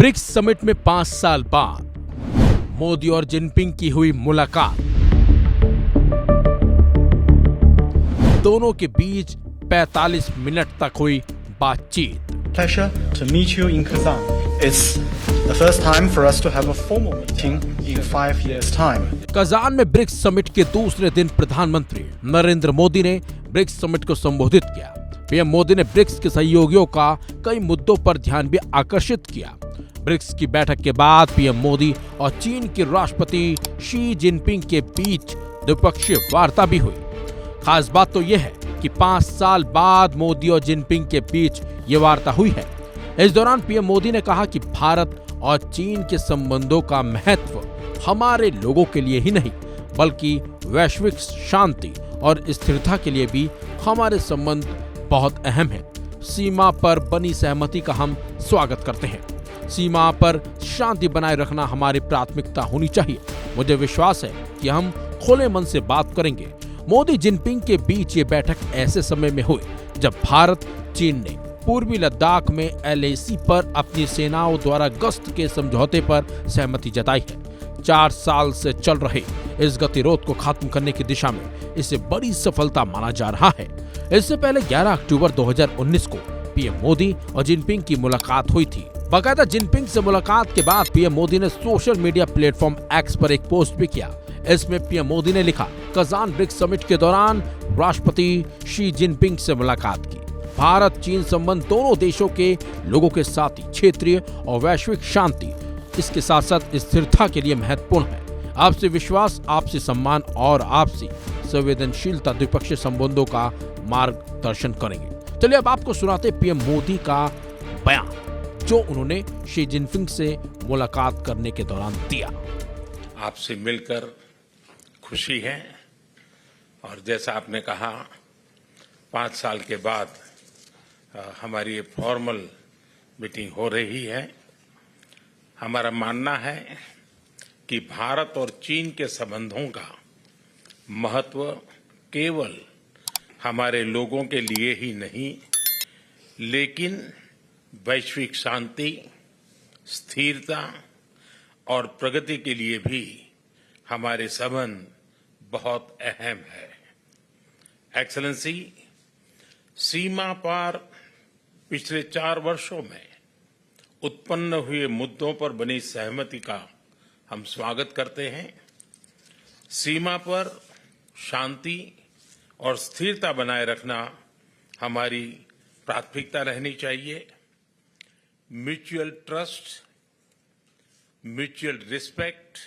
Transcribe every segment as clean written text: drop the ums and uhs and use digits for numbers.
BRICS summit में 5 साल बाद मोदी और जिनपिंग की हुई मुलाकात। दोनों के बीच 45 मिनट तक हुई बातचीत। Pleasure to meet you in Kazan. It's the first time for us to have a formal meeting in 5 years' time. Kazan में ब्रिक्स समिट के दूसरे दिन प्रधानमंत्री नरेंद्र मोदी ने ब्रिक्स समिट को संबोधित किया। पीएम मोदी ने ब्रिक्स के सहयोगियों का कई मुद्दों पर ध्यान भी आकर्षित किया। ब्रिक्स की बैठक के बाद पीएम मोदी और चीन के राष्ट्रपति शी जिनपिंग के बीच द्विपक्षीय वार्ता भी हुई। खास बात तो यह है कि 5 साल बाद मोदी और जिनपिंग के बीच ये वार्ता हुई है। इस दौरान पीएम मोदी ने कहा कि भारत और चीन के संबंधों का महत्व हमारे लोगों के लिए ही नहीं बल्कि वैश्विक शांति और स्थिरता के लिए भी हमारे संबंध बहुत अहम है। सीमा पर बनी सहमति का हम स्वागत करते हैं। सीमा पर शांति बनाए रखना हमारी प्राथमिकता होनी चाहिए। मुझे विश्वास है कि हम खुले मन से बात करेंगे। मोदी जिनपिंग के बीच ये बैठक ऐसे समय में हुई जब भारत चीन ने पूर्वी लद्दाख में LAC पर अपनी सेनाओं द्वारा गश्त के समझौते पर सहमति जताई है। 4 साल से चल रहे इस गतिरोध को खत्म करने की दिशा में इसे बड़ी सफलता माना जा रहा है। इससे पहले 11 अक्टूबर 2019 को पीएम मोदी और जिनपिंग की मुलाकात हुई थी। बाकायदा जिनपिंग से मुलाकात के बाद पीएम मोदी ने सोशल मीडिया प्लेटफॉर्म X पर एक पोस्ट भी किया। इसमें पीएम मोदी ने लिखा, कजान ब्रिक्स समिट के दौरान राष्ट्रपति शी जिनपिंग से मुलाकात की। भारत चीन संबंध दोनों देशों के लोगों के साथ ही क्षेत्रीय और वैश्विक शांति इसके साथ साथ स्थिरता के लिए महत्वपूर्ण है। आपसी विश्वास, आपसी सम्मान और आपसी संवेदनशीलता द्विपक्षीय संबंधों का मार्गदर्शन करेंगे। चलिए अब आपको सुनाते पीएम मोदी का बयान जो उन्होंने शी जिनपिंग से मुलाकात करने के दौरान दिया। आपसे मिलकर खुशी है और जैसा आपने कहा 5 साल के बाद हमारी ये फॉर्मल मीटिंग हो रही है। हमारा मानना है कि भारत और चीन के संबंधों का महत्व केवल हमारे लोगों के लिए ही नहीं लेकिन वैश्विक शांति, स्थिरता और प्रगति के लिए भी हमारे संबंध बहुत अहम है। एक्सेलेंसी, सीमा पार पिछले 4 वर्षों में उत्पन्न हुए मुद्दों पर बनी सहमति का हम स्वागत करते हैं। सीमा पर शांति और स्थिरता बनाए रखना हमारी प्राथमिकता रहनी चाहिए। म्यूचुअल ट्रस्ट, म्यूचुअल रिस्पेक्ट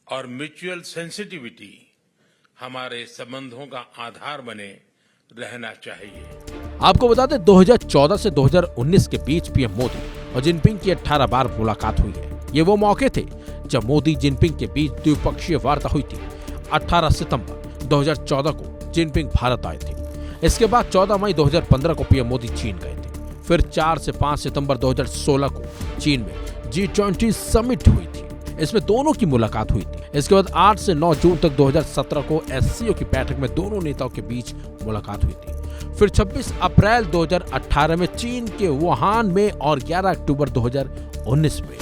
और म्यूचुअल सेंसिटिविटी हमारे संबंधों का आधार बने रहना चाहिए। आपको बता दें 2014 से 2019 के बीच पीएम मोदी और जिनपिंग की 18 बार मुलाकात हुई है। ये वो मौके थे जब मोदी जिनपिंग के बीच द्विपक्षीय वार्ता हुई थी। 18 सितंबर 2014 को जिनपिंग भारत आए थे। इसके बाद 14 मई 2015 को पीएम मोदी चीन गए थे। फिर 4 से 5 सितंबर 2016 को चीन में G20 समिट हुई थी। इसमें दोनों की मुलाकात हुई थी। इसके बाद 8 से 9 जून तक 2017 को SCO की बैठक में दोनों नेताओं के बीच मुलाकात हुई थी। फिर 26 अप्रैल 2018 में चीन के वुहान में और 11 अक्टूबर 2019 में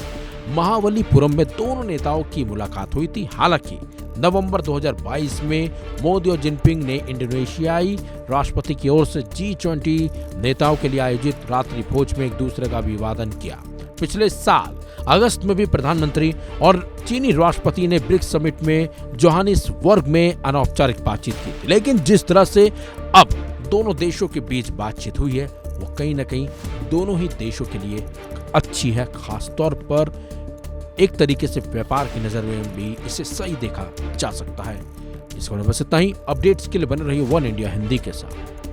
महाबलीपुरम में दोनों नेताओं की मुलाकात हुई थी। हालांकि नवंबर 2022 में मोदी और जिनपिंग ने इंडोनेशियाई राष्ट्रपति की ओर से G20 नेताओं के लिए आयोजित रात्रि भोज में एक दूसरे का अभिवादन किया। पिछले साल अगस्त में भी प्रधानमंत्री और चीनी राष्ट्रपति ने ब्रिक्स समिट में जोहानिसबर्ग में अनौपचारिक बातचीत की थी। लेकिन जिस तरह से अब दोनों देशों के बीच बातचीत हुई है वो कहीं न कहीं दोनों ही देशों के लिए अच्छी है। खासतौर पर एक तरीके से व्यापार की नजर में भी इसे सही देखा जा सकता है। इसको बस इतना ही। अपडेट्स के लिए बने रहिए वन इंडिया हिंदी के साथ।